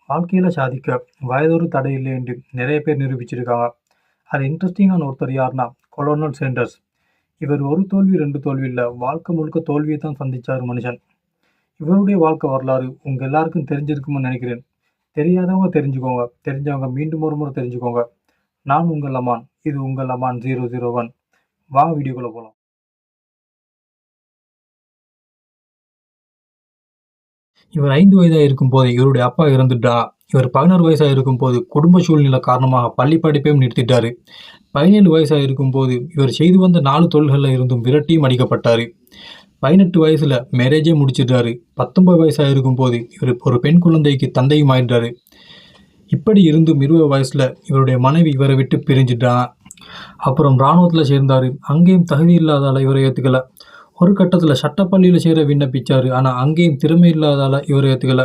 வாழ்க்கையில சாதிக்க வயதொரு தடை இல்லை என்று நிறைய பேர் நிரூபிச்சிருக்காங்க. அது இன்ட்ரெஸ்டிங்கான ஒருத்தர் யாருன்னா கொலோனல் சேண்டர்ஸ். இவர் ஒரு தோல்வி 2 தோல்வி இல்ல, வாழ்க்கை முழுக்க தோல்வியை தான் சந்திச்சாரு மனுஷன். இவருடைய வாழ்க்கை வரலாறு உங்க எல்லாருக்கும் தெரிஞ்சிருக்கும்னு நினைக்கிறேன். தெரியாதவங்க தெரிஞ்சுக்கோங்க, தெரிஞ்சவங்க மீண்டும் ஒரு முறை தெரிஞ்சுக்கோங்க. நான் உங்கள் அமான். இது உங்கள் அமான் 001. வா வீடியோக்குள்ள போலாம். இவர் 5 வயதாக இருக்கும்போது இவருடைய அப்பா இறந்துட்டா. இவர் 16 வயசாக இருக்கும்போது குடும்ப சூழ்நிலை காரணமாக பள்ளி படிப்பையும் நிறுத்திட்டாரு. 17 வயசாக இருக்கும்போது இவர் செய்து வந்த 4 தொழில்களில் இருந்தும் விரட்டியும் அடிக்கப்பட்டார். 18 வயசுல மேரேஜே முடிச்சிட்டாரு. 19 வயசாக இருக்கும்போது இவர் ஒரு பெண் குழந்தைக்கு தந்தையும் ஆயிட்டாரு. இப்படி இருந்தும் 20 வயசுல இவருடைய மனைவி இவரை விட்டு பிரிஞ்சுட்டான். அப்புறம் இராணுவத்தில் சேர்ந்தார். அங்கேயும் தகுதி இல்லாதால இவரை ஏற்றுக்கல. ஒரு கட்டத்தில் சட்டப்பள்ளியில் சேர விண்ணப்பிச்சாரு. ஆனால் அங்கேயும் திறமை இல்லாதால இவரை ஏற்றுக்கல.